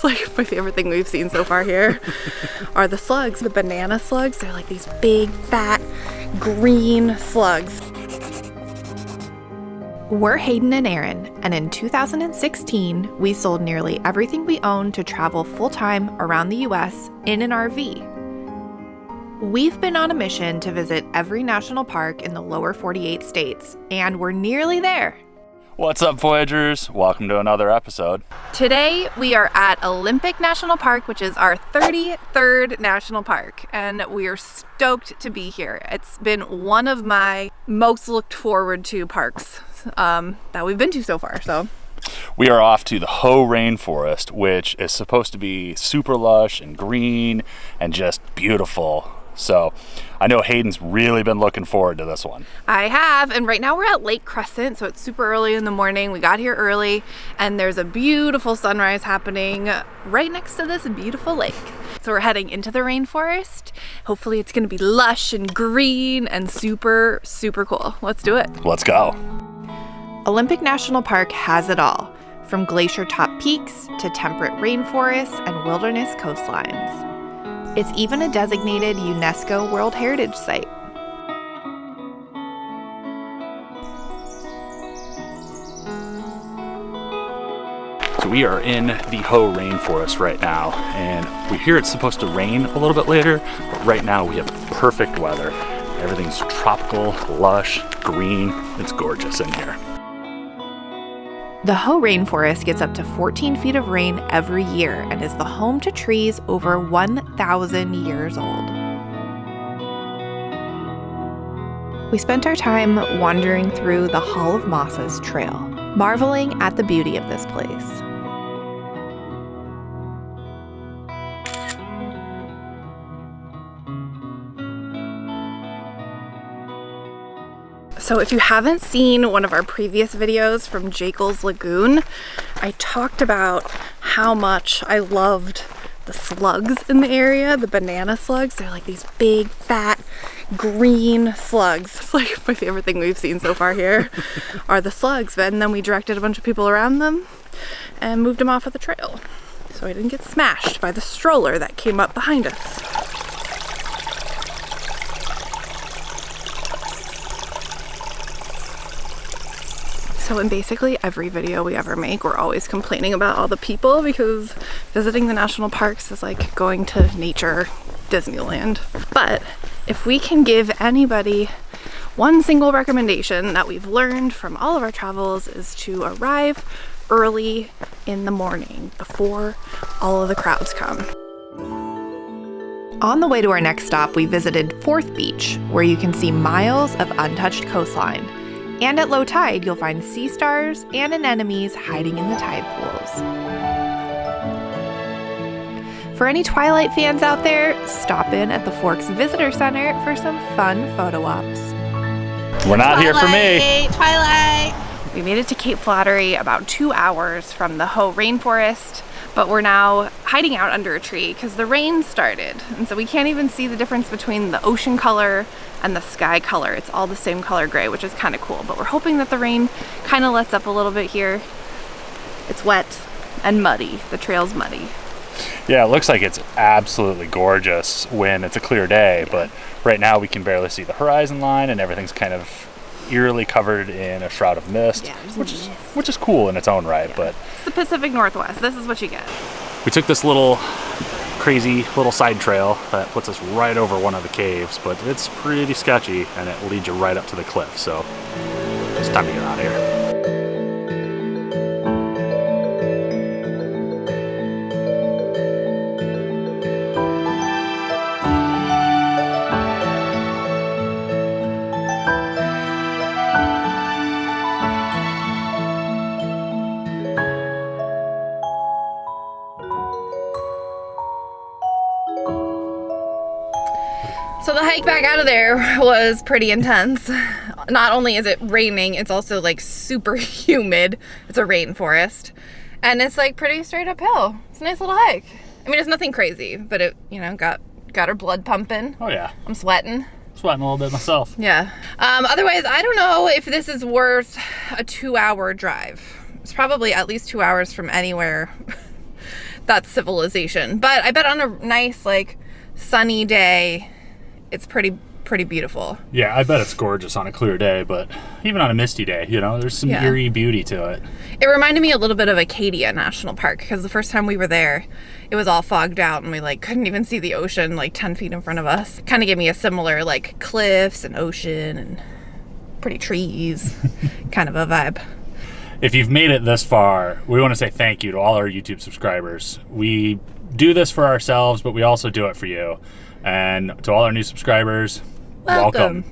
It's like my favorite thing we've seen so far here are the slugs, the banana slugs. They're like these big, fat, green slugs. We're Hayden and Aaron, and in 2016, we sold nearly everything we owned to travel full-time around the US in an RV. We've been on a mission to visit every national park in the lower 48 states, and we're nearly there. What's up, Voyagers? Welcome to another episode. Today, we are at Olympic National Park, which is our 33rd national park, and we are stoked to be here. It's been one of my most looked forward to parks that we've been to so far. So we are off to the Hoh Rainforest, which is supposed to be super lush and green and just beautiful. So I know Hayden's really been looking forward to this one. I have, and right now we're at Lake Crescent, so it's super early in the morning. We got here early, and there's a beautiful sunrise happening right next to this beautiful lake. So we're heading into the rainforest. Hopefully it's gonna be lush and green and super, super cool. Let's do it. Let's go. Olympic National Park has it all, from glacier top peaks to temperate rainforests and wilderness coastlines. It's even a designated UNESCO World Heritage Site. So we are in the Hoh Rainforest right now, and we hear it's supposed to rain a little bit later, but right now we have perfect weather. Everything's tropical, lush, green. It's gorgeous in here. The Hoh Rainforest gets up to 14 feet of rain every year and is the home to trees over 1,000 years old. We spent our time wandering through the Hall of Mosses trail, marveling at the beauty of this place. So if you haven't seen one of our previous videos from Jekyll's Lagoon, I talked about how much I loved the slugs in the area, the banana slugs. They're like these big, fat, green slugs. It's like my favorite thing we've seen so far here are the slugs. And then we directed a bunch of people around them and moved them off of the trail so I didn't get smashed by the stroller that came up behind us. So in basically every video we ever make, we're always complaining about all the people because visiting the national parks is like going to nature Disneyland. But if we can give anybody one single recommendation that we've learned from all of our travels is to arrive early in the morning before all of the crowds come. On the way to our next stop, we visited Fourth Beach, where you can see miles of untouched coastline. And at low tide, you'll find sea stars and anemones hiding in the tide pools. For any Twilight fans out there, stop in at the Forks Visitor Center for some fun photo ops. We're not here for me. Twilight! We made it to Cape Flattery about 2 hours from the Hoh Rainforest, but we're now hiding out under a tree because the rain started. And so we can't even see the difference between the ocean color and the sky color. It's all the same color gray, which is kind of cool. But we're hoping that the rain kind of lets up a little bit here. It's wet and muddy. The trail's muddy. Yeah, it looks like it's absolutely gorgeous when it's a clear day, but right now we can barely see the horizon line and everything's kind of eerily covered in a shroud of mist, which is cool in its own right. Yeah. But it's the Pacific Northwest. This is what you get. We took this crazy little side trail that puts us right over one of the caves, but it's pretty sketchy and it leads you right up to the cliff, so it's time to get out of here. So the hike back out of there was pretty intense. Not only is it raining, it's also like super humid. It's a rainforest. And it's like pretty straight uphill. It's a nice little hike. I mean, it's nothing crazy, but it, got our blood pumping. Oh yeah. I'm sweating. Sweating a little bit myself. Yeah. Otherwise, I don't know if this is worth a 2-hour drive. It's probably at least 2 hours from anywhere that's civilization. But I bet on a nice, like, sunny day, it's pretty beautiful. Yeah, I bet it's gorgeous on a clear day, but even on a misty day, you know, there's some eerie beauty to it. It reminded me a little bit of Acadia National Park, because the first time we were there, it was all fogged out and we like couldn't even see the ocean like 10 feet in front of us. Kind of gave me a similar like cliffs and ocean and pretty trees kind of a vibe. If you've made it this far, we want to say thank you to all our YouTube subscribers. We do this for ourselves, but we also do it for you. And to all our new subscribers, welcome.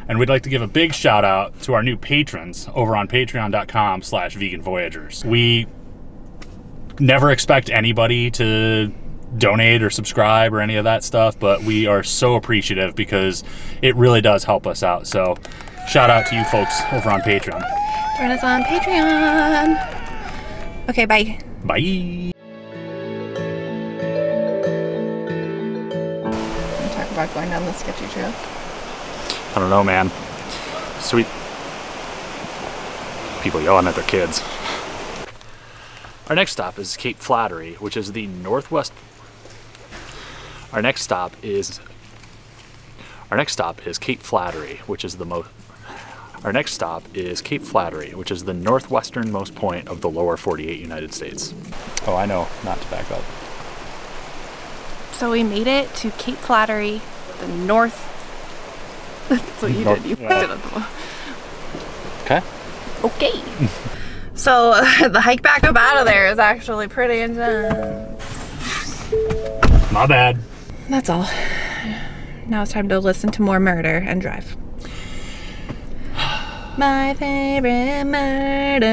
And we'd like to give a big shout out to our new patrons over on patreon.com/veganvoyagers. We never expect anybody to donate or subscribe or any of that stuff, but we are so appreciative because it really does help us out. So shout out to you folks over on Patreon. Join us on Patreon. Okay, bye. Bye. Talk about going down the sketchy trail. I don't know, man. Sweet people yelling at their kids. Our next stop is Cape Flattery, which is the northwest. Our next stop is Cape Flattery, which is the most. Our next stop is Cape Flattery, which is the northwesternmost point of the lower 48 United States. Oh, I know, not to back up. So we made it to Cape Flattery, the north. That's what you did. You put it on the wall. Okay. Okay. So the hike back up out of there is actually pretty intense. My bad. That's all. Now it's time to listen to more murder and drive. My favorite murder.